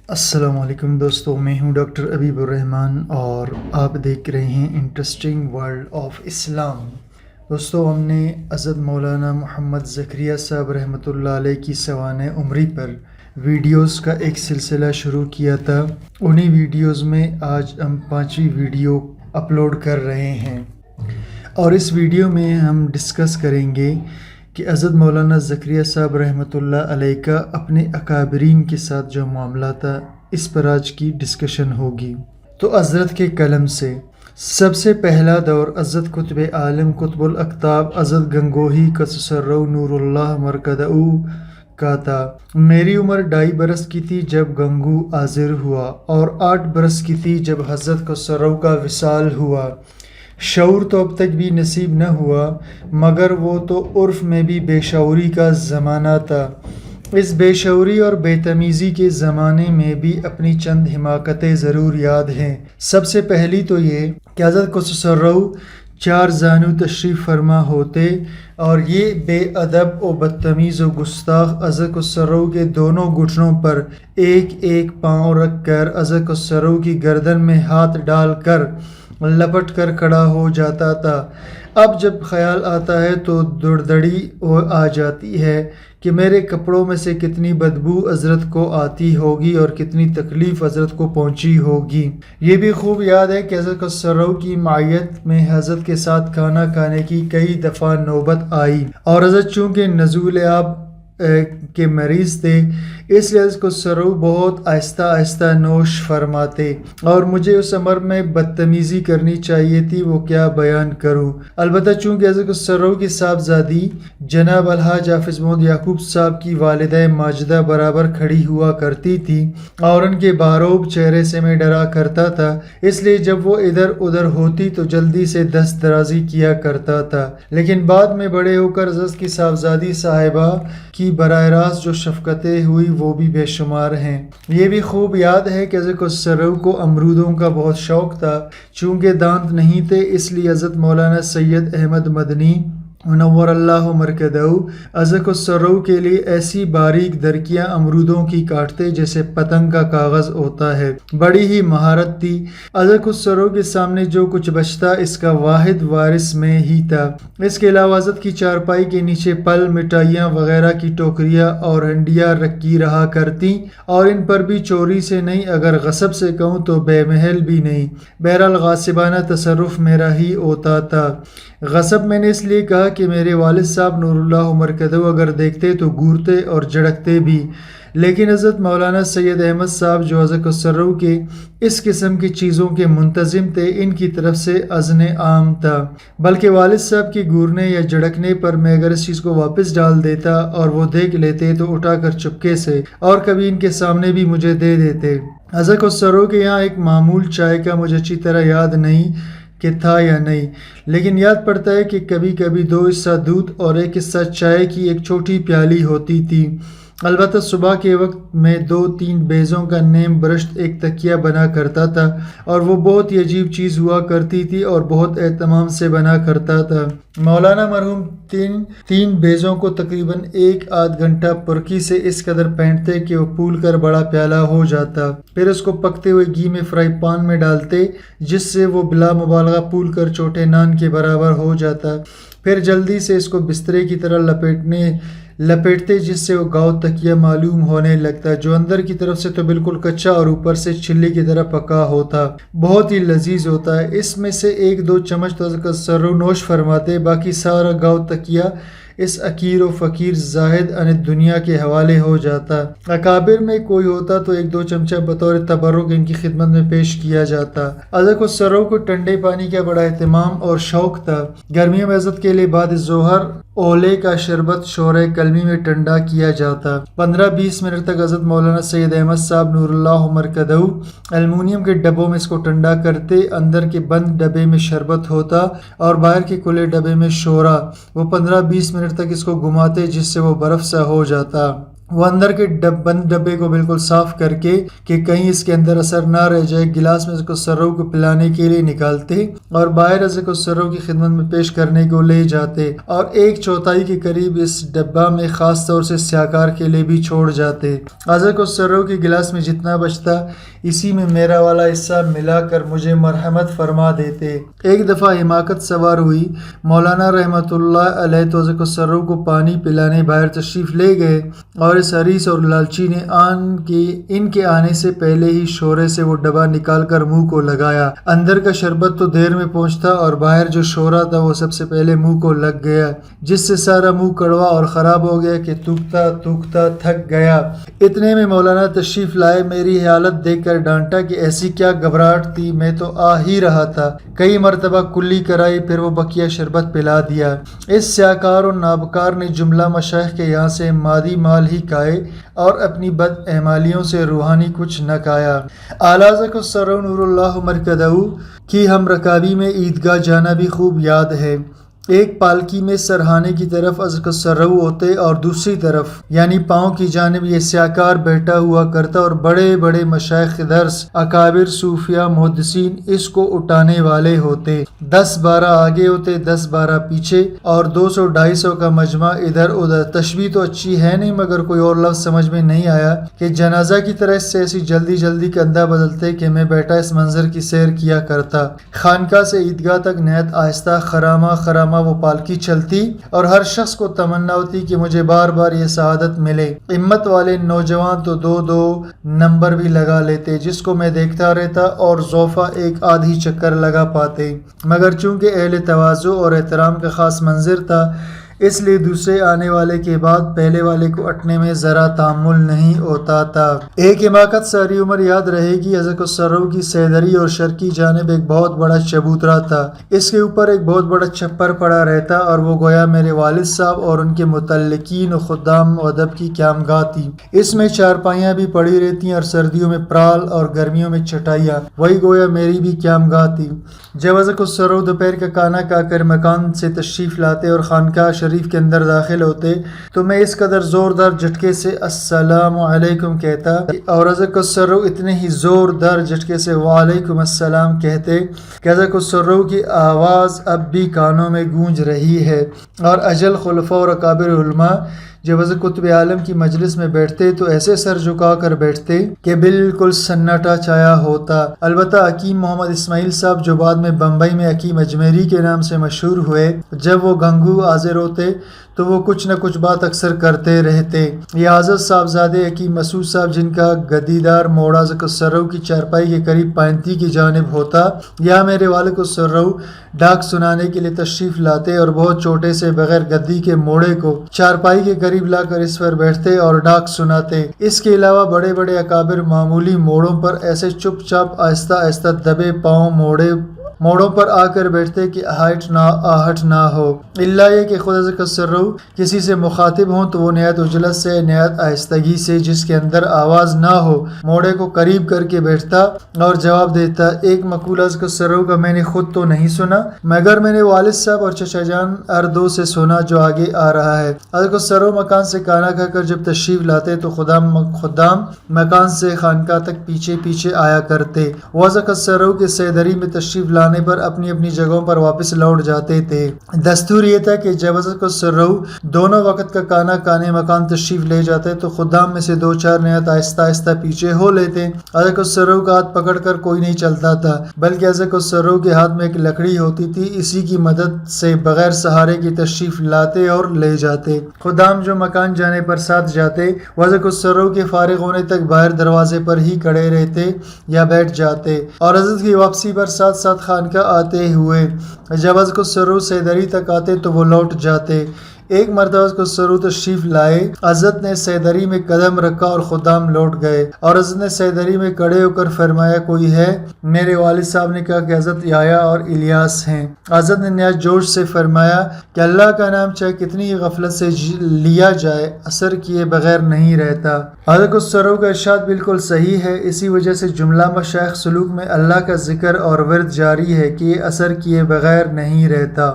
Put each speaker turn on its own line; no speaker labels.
السلام علیکم دوستو، میں ہوں ڈاکٹر ابیب الرحمن اور آپ دیکھ رہے ہیں انٹرسٹنگ ورلڈ آف اسلام۔ دوستو، ہم نے حضرت مولانا محمد زکریا صاحب رحمۃ اللہ علیہ کی سوانح عمری پر ویڈیوز کا ایک سلسلہ شروع کیا تھا۔ انہی ویڈیوز میں آج ہم 5ویں ویڈیو اپلوڈ کر رہے ہیں، اور اس ویڈیو میں ہم ڈسکس کریں گے کہ حضرت مولانا زکریا صاحب رحمۃ اللہ علیہ کا اپنے اکابرین کے ساتھ جو معاملہ تھا، اس پر آج کی ڈسکشن ہوگی۔ تو حضرت کے قلم سے سب سے پہلا دور حضرت قطب عالم قطب الاقطاب حضرت گنگوہی قدس سرہ نور اللہ مرکزہ کا تھا۔ میری عمر 2.5 برس کی تھی جب گنگو حاضر ہوا، اور 8 برس کی تھی جب حضرت قدس سرہ کا وصال ہوا۔ شعور تو اب تک بھی نصیب نہ ہوا، مگر وہ تو عرف میں بھی بے شعوری کا زمانہ تھا۔ اس بے شعوری اور بے تمیزی کے زمانے میں بھی اپنی چند حماقتیں ضرور یاد ہیں۔ سب سے پہلی تو یہ کہ حضرت قدس سرہ 4 زانو تشریف فرما ہوتے، اور یہ بے ادب و بدتمیز و گستاخ حضرت قدس سرہ کے دونوں گھٹنوں پر ایک ایک پاؤں رکھ کر حضرت قدس سرہ کی گردن میں ہاتھ ڈال کر لپٹ کر کھڑا ہو جاتا تھا۔ اب جب خیال آتا ہے تو دردڑی آ جاتی ہے کہ میرے کپڑوں میں سے کتنی بدبو حضرت کو آتی ہوگی اور کتنی تکلیف حضرت کو پہنچی ہوگی۔ یہ بھی خوب یاد ہے کہ حضرت قدس سرہ کی معیت میں حضرت کے ساتھ کھانا کھانے کی کئی دفعہ نوبت آئی، اور حضرت چونکہ نزول آب کے مریض تھے، اس لیے حضرت قدس سرہ بہت آہستہ آہستہ نوش فرماتے، اور مجھے اس امر میں بدتمیزی کرنی چاہیے تھی، وہ کیا بیان کروں۔ البتہ چونکہ حضرت قدس سرہ کی صاحبزادی جناب الحاج حافظ محمد یعقوب صاحب کی والدہ ماجدہ برابر کھڑی ہوا کرتی تھی، اور ان کے باروب چہرے سے میں ڈرا کرتا تھا، اس لیے جب وہ ادھر ادھر ہوتی تو جلدی سے دست درازی کیا کرتا تھا۔ لیکن بعد میں بڑے ہو کر حضرت کی صاحبزادی صاحبہ کی براہ راست جو شفقتیں ہوئی وہ بھی بے شمار ہیں۔ یہ بھی خوب یاد ہے کہ حضرت قدس سرہ کو امرودوں کا بہت شوق تھا، چونکہ دانت نہیں تھے، اس لیے حضرت مولانا سید احمد مدنی منور اللہ مرکزہ حضرت قدس سرہ کے لیے ایسی باریک درکیاں امرودوں کی کاٹتے جیسے پتنگ کا کاغذ ہوتا ہے۔ بڑی ہی مہارت تھی۔ حضرت قدس سرہ کے سامنے جو کچھ بچتا اس کا واحد وارث میں ہی تھا۔ اس کے علاوہ حضرت کی چارپائی کے نیچے پھل، مٹھائیاں وغیرہ کی ٹوکریاں اور ہنڈیاں رکھی رہا کرتی، اور ان پر بھی چوری سے نہیں، اگر غصب سے کہوں تو بے محل بھی نہیں۔ بہرحال غاصبانہ تصرف میرا ہی ہوتا تھا۔ غصب میں نے اس لیے کہا کہ میرے والد صاحب نور اللہ مرکزہ اگر دیکھتے تو گورتے اور جھڑکتے بھی، لیکن حضرت مولانا سید احمد صاحب جو حضرت قدس سرہ کے اس قسم کی چیزوں کے منتظم تھے، ان کی طرف سے اذن عام تھا، بلکہ والد صاحب کے گورنے یا جھڑکنے پر میں اگر اس چیز کو واپس ڈال دیتا اور وہ دیکھ لیتے تو اٹھا کر چپکے سے اور کبھی ان کے سامنے بھی مجھے دے دیتے۔ حضرت قدس سرہ کے یہاں ایک معمول چائے کا مجھے اچھی طرح یاد نہیں کہ تھا یا نہیں، لیکن یاد پڑتا ہے کہ کبھی کبھی 2 حصہ دودھ اور 1 حصہ چائے کی ایک چھوٹی پیالی ہوتی تھی۔ البتہ صبح کے وقت میں 2-3 بیضوں کا نیم برشت ایک تکیہ بنا کرتا تھا، اور وہ بہت ہی عجیب چیز ہوا کرتی تھی اور بہت اہتمام سے بنا کرتا تھا۔ مولانا مرحوم 3 بیضوں کو تقریباً 1-8 گھنٹہ پرکی سے اس قدر پینٹتے کہ وہ پھول کر بڑا پیالہ ہو جاتا، پھر اس کو پکتے ہوئے گھی میں فرائی پان میں ڈالتے جس سے وہ بلا مبالغہ پھول کر چھوٹے نان کے برابر ہو جاتا، پھر جلدی سے اس کو بسترے کی طرح لپیٹتے جس سے وہ گاؤ تکیہ معلوم ہونے لگتا، جو اندر کی طرف سے تو بالکل کچا اور اوپر سے چھلی کی طرح پکا ہوتا، بہت ہی لذیذ ہوتا ہے۔ اس میں سے 1-2 چمچ تو حضرت قدس سرہ نوش فرماتے، باقی سارا گاؤ تکیہ اس عقیر و فقیر زاہد عن دنیا کے حوالے ہو جاتا۔ اکابر میں کوئی ہوتا تو 1-2 چمچہ بطور تبرک ان کی خدمت میں پیش کیا جاتا۔ حضرت قدس سرہ کو ٹھنڈے پانی کا بڑا اہتمام اور شوق تھا۔ گرمیوں میں حضرت کے لیے بعد ظہر اولے کا شربت شورِ کلمی میں ٹھنڈا کیا جاتا۔ 15-20 منٹ تک حضرت مولانا سید احمد صاحب نور اللہ مرکزہ ایلومینیم کے ڈبوں میں اس کو ٹھنڈا کرتے، اندر کے بند ڈبے میں شربت ہوتا اور باہر کے کھلے ڈبے میں شورا۔ وہ 15-20 منٹ تک اس کو گھماتے جس سے وہ برف سا ہو جاتا۔ وہ اندر کے بند ڈبے کو بالکل صاف کر کے کہ کہیں اس کے اندر اثر نہ رہ جائے گلاس میں حضرت خسرو کو پلانے کے لیے نکالتے اور باہر حضرت خسرو کی خدمت میں پیش کرنے کو لے جاتے اور 1/4 کے قریب اس ڈبہ میں خاص طور سے سیاکار کے لیے بھی چھوڑ جاتے۔ حضرت خسرو کے گلاس میں جتنا بچتا اسی میں میرا والا حصہ ملا کر مجھے مرحمت فرما دیتے۔ ایک دفعہ حماقت سوار ہوئی، مولانا رحمۃ اللہ علیہ تو حضرت خسرو کو پانی پلانے باہر تشریف لے گئے اور اس حریص اور لالچی نے ان کے آنے سے پہلے ہی شورے سے وہ ڈبہ نکال کر منہ کو لگایا۔ اندر کا شربت تو دیر میں پہنچتا اور باہر جو شورا تھا وہ سب سے پہلے منہ کو لگ گیا، جس سے سارا منہ کڑوا اور خراب ہو گیا کہ تھوکتا تھک گیا۔ اتنے میں مولانا تشریف لائے، میری حالت دیکھ کر ڈانٹا کہ ایسی کیا گھبراہٹ تھی، میں تو آ ہی رہا تھا۔ کئی مرتبہ کلی کرائی، پھر وہ بقیہ شربت پلا دیا۔ اس سیاکار اور نابکار نے جملہ مشائخ کے یہاں سے مادی مال ہی کھائے اور اپنی بد اعمالیوں سے روحانی کچھ نہ کھایا۔ اعلیٰ حضرت خسرو نور اللہ مرکزہ کی ہم رکابی میں عیدگاہ جانا بھی خوب یاد ہے۔ ایک پالکی میں سرہانے کی طرف حضرت خسرو ہوتے اور دوسری طرف یعنی پاؤں کی جانب یہ سیاکار بیٹھا ہوا کرتا اور بڑے بڑے مشائخ درس، اکابر، صوفیاء، محدثین اس کو اٹھانے والے ہوتے۔ 10-12 آگے ہوتے، 10-12 پیچھے اور 200-250 کا مجمع ادھر ادھر۔ تشبیہ تو اچھی ہے نہیں مگر کوئی اور لفظ سمجھ میں نہیں آیا کہ جنازہ کی طرح اس سے ایسی جلدی کندھا بدلتے کہ میں بیٹھا اس منظر کی سیر کیا کرتا۔ خانقاہ سے عیدگاہ تک نہایت آہستہ خرامہ وہ پالکی چلتی اور ہر شخص کو تمنا ہوتی کہ مجھے بار بار یہ سعادت ملے۔ ہمت والے نوجوان تو 2 نمبر بھی لگا لیتے جس کو میں دیکھتا رہتا اور ضعفا ایک آدھی چکر لگا پاتے، مگر چونکہ اہل تواضع اور احترام کا خاص منظر تھا اس لیے دوسرے آنے والے کے بعد پہلے والے کو اٹھنے میں ذرا تحمل نہیں ہوتا تھا۔ ایک حماقت ساری عمر یاد رہے گی۔ حضرت خسرو کی سیدری اور شرقی جانب ایک بہت بڑا چبوترا تھا، اس کے اوپر ایک بہت بڑا چھپر پڑا رہتا اور وہ گویا میرے والد صاحب اور ان کے متعلقین و خدام و ادب کی قیامگاہ تھی۔ اس میں چارپائیاں بھی پڑی رہتی اور سردیوں میں پرال اور گرمیوں میں چٹائیاں، وہی گویا میری بھی قیامگاہ تھی۔ جب حضرت خسرو دوپہر کا کھانا کھا کر مکان سے تشریف لاتے اور خانقاہ شریف کے اندر داخل ہوتے تو میں اس قدر زوردار جھٹکے سے السلام علیکم کہتا اور حضرت خسرو اتنے ہی زوردار جھٹکے سے وعلیکم السلام کہتے کہ حضرت خسرو کی آواز اب بھی کانوں میں گونج رہی ہے۔ اور اجل خلفاء اور اکابر علماء جب حضرت قطب عالم کی مجلس میں بیٹھتے تو ایسے سر جھکا کر بیٹھتے کہ بالکل سناٹا چھایا ہوتا۔ البتہ حکیم محمد اسماعیل صاحب جو بعد میں بمبئی میں حکیم اجمیری کے نام سے مشہور ہوئے، جب وہ گنگو حاضر ہوتے تو وہ کچھ نہ کچھ بات اکثر کرتے رہتے۔ یہ حضرت صاحبزادے حکیم مسعود صاحب جن کا گدیدار موڑا حضرت خسرو کی چارپائی کے قریب پائنتی کی جانب ہوتا، یا میرے والد خسرو ڈاک سنانے کے لیے تشریف لاتے اور بہت چھوٹے سے بغیر گدی کے موڑے کو چارپائی کے قریب لا کر اس پر بیٹھتے اور ڈاک سناتے۔ اس کے علاوہ بڑے بڑے اکابر معمولی موڑوں پر ایسے چپ چاپ آہستہ دبے پاؤں موڑوں پر آ کر بیٹھتے کہ آہٹ نہ ہو، اللہ یہ کہ خود حضرت خسرو کسی سے مخاطب ہوں تو وہ نہایت عجلت سے، نہایت آہستگی سے، جس کے اندر آواز نہ ہو، موڑے کو قریب کر کے بیٹھتا اور جواب دیتا۔ ایک مقولہ حضرت خسرو کا میں نے خود تو نہیں سنا مگر میں نے والد صاحب اور چچا جان ہر دو سے سنا جو آگے آ رہا ہے۔ حضرت خسرو مکان سے کھانا کھا کر جب تشریف لاتے تو خدام مکان سے خانقاہ تک پیچھے آیا کرتے۔ وہ حضرت خسرو کے سیدری میں تشریف لانے پر اپنی جگہوں پر واپس لوٹ جاتے تھے۔ دستور یہ تھا کہ جب حضرت خسرو دونوں وقت کا کھانا کھانے مکان تشریف لے جاتے تو خدام میں سے 2-4 نہایت آہستہ پیچھے ہو لیتے۔ حضرت خسرو کا ہاتھ پکڑ کر کوئی نہیں چلتا تھا بلکہ حضرت خسرو کے ہاتھ میں ایک لکڑی ہوتی تھی، اسی کی مدد سے بغیر سہارے کی تشریف لاتے اور لے جاتے۔ خدام جو مکان جانے پر ساتھ جاتے وہ حضرت خسرو کے فارغ ہونے تک باہر دروازے پر ہی کھڑے رہتے یا بیٹھ جاتے اور حضرت کی واپسی پر ساتھ خانقاہ آتے ہوئے جب حضرت خسرو سیدری تک آتے تو وہ لوٹ جاتے۔ ایک مرتبہ حضرت خسرو تشریف لائے، حضرت نے سیدری میں قدم رکھا اور خدام لوٹ گئے اور حضرت نے سیدری میں کھڑے ہو کر فرمایا کوئی ہے؟ میرے والد صاحب نے کہا کہ حضرت یحییٰ اور الیاس ہیں۔ حضرت نے نہایت جوش سے فرمایا کہ اللہ کا نام چاہے کتنی غفلت سے لیا جائے اثر کیے بغیر نہیں رہتا۔ حضرت خسرو کا ارشاد بالکل صحیح ہے، اسی وجہ سے جملہ مشائخ سلوک میں اللہ کا ذکر اور ورد جاری ہے کہ یہ اثر کیے بغیر نہیں رہتا۔